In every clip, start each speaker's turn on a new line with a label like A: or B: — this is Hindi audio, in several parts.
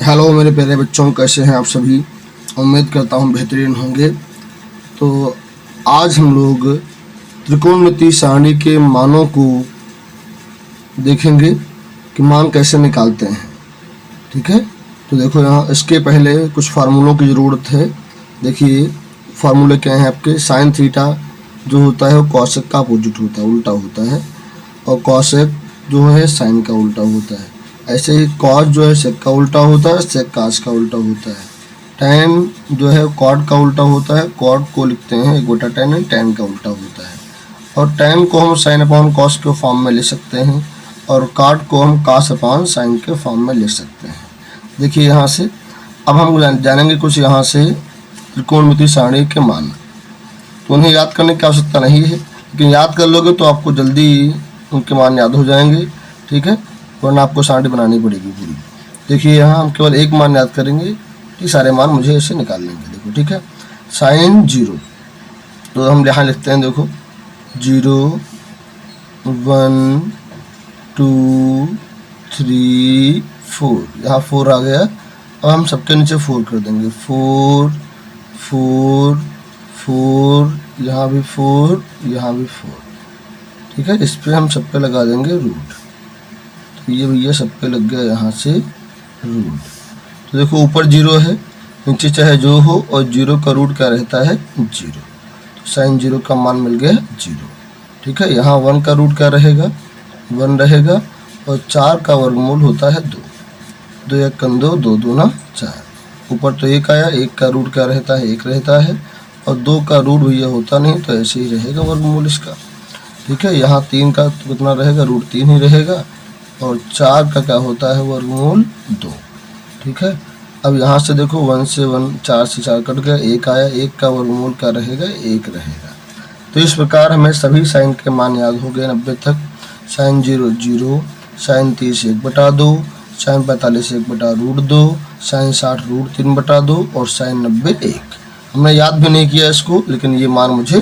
A: हेलो मेरे प्यारे बच्चों, कैसे हैं आप सभी। उम्मीद करता हूँ बेहतरीन होंगे। तो आज हम लोग त्रिकोणमितीय सारणी के मानों को देखेंगे कि मान कैसे निकालते हैं। ठीक है, तो देखो यहाँ इसके पहले कुछ फार्मूलों की ज़रूरत है। देखिए फार्मूले क्या हैं आपके। साइन थीटा जो होता है वो कॉसेक का अपोजिट होता है, उल्टा होता है, और कॉसेक जो है साइन का उल्टा होता है। ऐसे ही कॉस जो है सेक का उल्टा होता है, सेक कास का उल्टा होता है। टैन जो है कॉट का उल्टा होता है, कॉट को लिखते हैं 1/tan है, टैन का उल्टा होता है। और टैन को हम साइन अपॉन कॉस के फॉर्म में ले सकते हैं, और कॉट को हम कास अपॉन साइन के फॉर्म में ले सकते हैं। देखिए यहाँ से अब हम जानेंगे कुछ यहाँ से त्रिकोणमितीय सारणी के मान। तो उन्हें याद करने की आवश्यकता नहीं है, लेकिन याद कर लोगे तो आपको जल्दी उनके मान याद हो जाएंगे। ठीक है, वरना आपको सारणी बनानी पड़ेगी पूरी। देखिए यहाँ हम केवल एक मान याद करेंगे, ये सारे मान मुझे ऐसे निकाल लेंगे। देखो ठीक है, साइन 0 तो हम यहाँ लिखते हैं, देखो 0 1 2 3 4, यहाँ 4 आ गया। अब हम सबके नीचे 4 कर देंगे, 4 4 4, यहाँ भी 4, यहाँ भी 4। ठीक है, इस पर हम सब पे लगा देंगे रूट। तो ये भैया सब पे लग गया यहाँ से रूट। तो देखो ऊपर 0 है, नीचे चाहे जो हो, और 0 का रूट क्या रहता है 0। तो साइन 0 का मान मिल गया 0। ठीक है, यहाँ 1 का रूट क्या रहेगा 1 रहेगा, और 4 का वर्गमूल होता है 2। 2 1 2, 2 2 4। ऊपर तो 1 आया, 1 का रूट क्या रहता है 1 रहता है, और 2 का रूट भैया होता नहीं, तो ऐसे ही रहेगा वर्गमूल इसका। ठीक है, यहाँ 3 का तो कितना रहेगा रूट 3 ही रहेगा, और 4 का क्या होता है वर्गमूल 2। ठीक है, अब यहाँ से देखो 1 से 1, 4 से 4 कट गया, 1 आया, 1 का वर्गमूल क्या रहेगा 1 रहेगा। तो इस प्रकार हमें सभी साइन के मान याद हो गए 90 तक। साइन 0 0, साइन 30 1/2, साइन 45 1/√2, साइन 60 √3/2, और साइन 90 1। हमने याद भी नहीं किया इसको, लेकिन ये मान मुझे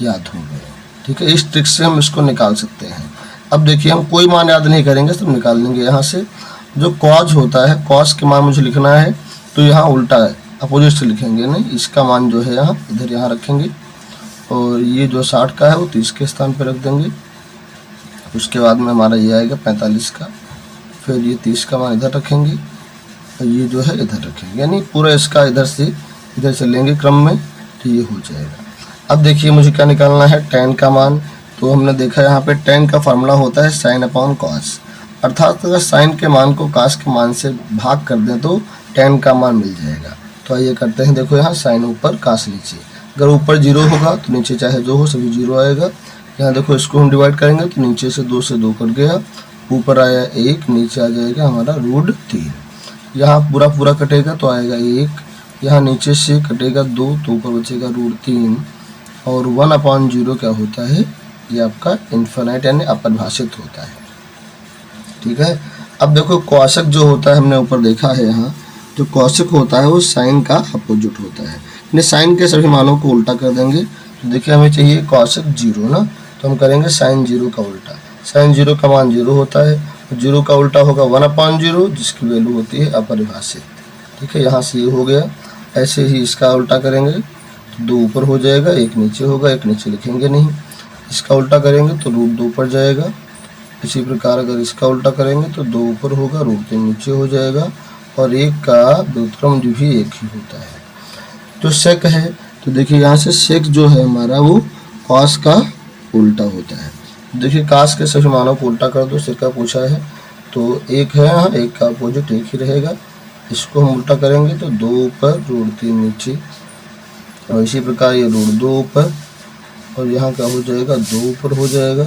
A: याद हो गए। ठीक है, इस ट्रिक से हम इसको निकाल सकते हैं। अब देखिए हम कोई मान याद नहीं करेंगे, सब निकाल लेंगे। यहाँ से जो कॉज होता है, कॉस के मान मुझे लिखना है, तो यहाँ उल्टा है, अपोजिट से लिखेंगे नहीं। इसका मान जो है यहाँ इधर यहाँ रखेंगे, और ये जो 60 का है वो 30 के स्थान पर रख देंगे। उसके बाद में हमारा ये आएगा 45 का, फिर ये 30 का मान इधर रखेंगे, और ये जो है इधर रखेंगे, यानी पूरा इसका इधर से इधर चलेंगे क्रम में, तो ये हो जाएगा। अब देखिए मुझे क्या निकालना है, टैन का मान। तो हमने देखा यहाँ पे टैन का फार्मूला होता है साइन अपॉन कॉस, अर्थात अगर साइन के मान को कॉस के मान से भाग कर दें तो टैन का मान मिल जाएगा। तो आइए करते हैं। देखो यहाँ साइन ऊपर कॉस नीचे, अगर ऊपर 0 होगा तो नीचे चाहे जो हो सभी 0 आएगा। यहाँ देखो इसको हम डिवाइड करेंगे तो नीचे से 2 से 2 कट गया, ऊपर आया 1, नीचे आ जाएगा हमारा √3। यहाँ पूरा पूरा कटेगा तो आएगा 1, यहाँ नीचे से कटेगा 2 तो ऊपर बचेगा √3, और 1/0 क्या होता है ये आपका इन्फिनिट यानी अपरिभाषित होता है। ठीक है, अब देखो कॉसेक जो होता है हमने ऊपर देखा है, यहाँ जो कॉसेक होता है वो साइन का अपोजिट होता है, यानी साइन के सभी मानों को उल्टा कर देंगे। तो देखिए हमें चाहिए कॉसेक 0 ना, तो हम करेंगे साइन 0 का उल्टा। साइन 0 का मान 0 होता है, 0 का उल्टा होगा 1/0 जिसकी वैल्यू होती है अपरिभाषित। ठीक है, यहाँ से ये हो गया। ऐसे ही इसका उल्टा करेंगे तो 2 ऊपर हो जाएगा, 1 नीचे होगा, 1 नीचे लिखेंगे नहीं। इसका उल्टा करेंगे तो √2 ऊपर जाएगा। इसी प्रकार अगर इसका उल्टा करेंगे तो 2 ऊपर होगा, √3 नीचे हो जाएगा, और 1 का व्युत्क्रम जो भी 1 ही होता है। जो सेक है, तो देखिए यहाँ से सेक जो है हमारा वो कॉस का उल्टा होता है। देखिए कॉस के सभी मानों को उल्टा कर दो, सेक का पूछा है तो 1 है यहाँ, 1 का अपोजिट 1 ही रहेगा। इसको हम उल्टा करेंगे तो 2 ऊपर √3 नीचे, और इसी प्रकार ये √2 ऊपर, और यहाँ क्या हो जाएगा 2 ऊपर हो जाएगा,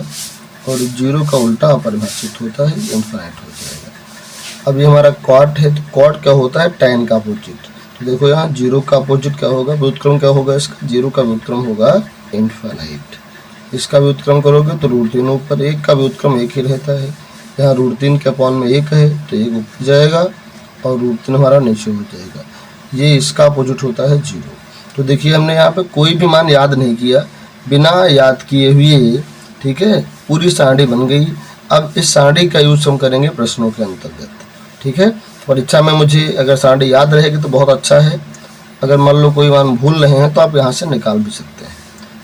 A: और 0 का उल्टा अपरिभाषित होता है, इन्फिनिट हो जाएगा। अब ये हमारा कॉट है, तो कॉट क्या होता है टैन का अपोजिट। तो देखो यहाँ 0 का अपोजिट क्या होगा, व्युत्क्रम क्या होगा इसका, 0 का व्युत्क्रम होगा इन्फिनिट। इसका व्युत्क्रम करोगे तो √3 ऊपर, 1 का व्युत्क्रम 1 ही रहता है, यहाँ √3 के अपॉन में 1 है तो 1 ऊपर जाएगा, और √3 हमारा नीचे हो जाएगा। ये इसका अपोजिट होता है 0। तो देखिए हमने यहाँ पे कोई भी मान याद नहीं किया, बिना याद किए हुए, ठीक है, पूरी सारणी बन गई। अब इस सारणी का यूज हम करेंगे प्रश्नों के अंतर्गत। ठीक है, परीक्षा में मुझे अगर सारणी याद रहेगी तो बहुत अच्छा है, अगर मान लो कोई मान भूल रहे हैं तो आप यहाँ से निकाल भी सकते हैं।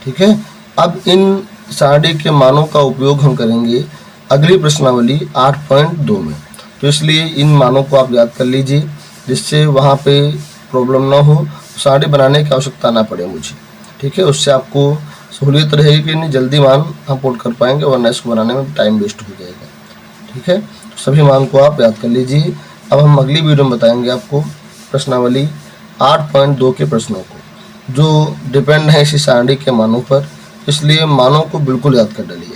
A: ठीक है, अब इन सारणी के मानों का उपयोग हम करेंगे अगली प्रश्नावली 8.2 में, तो इसलिए इन मानों को आप याद कर लीजिए जिससे वहाँ पे प्रॉब्लम ना हो, सारणी बनाने की आवश्यकता ना पड़े मुझे। ठीक है, उससे आपको सहूलियत रहेगी कि नहीं जल्दी मान हम पुट कर पाएंगे, वरना इसको बनाने में टाइम वेस्ट हो जाएगा। ठीक है, तो सभी मान को आप याद कर लीजिए। अब हम अगली वीडियो में बताएंगे आपको प्रश्नावली 8.2 के प्रश्नों को जो डिपेंड है इसी सारणी के मानों पर, इसलिए मानों को बिल्कुल याद कर डालिए।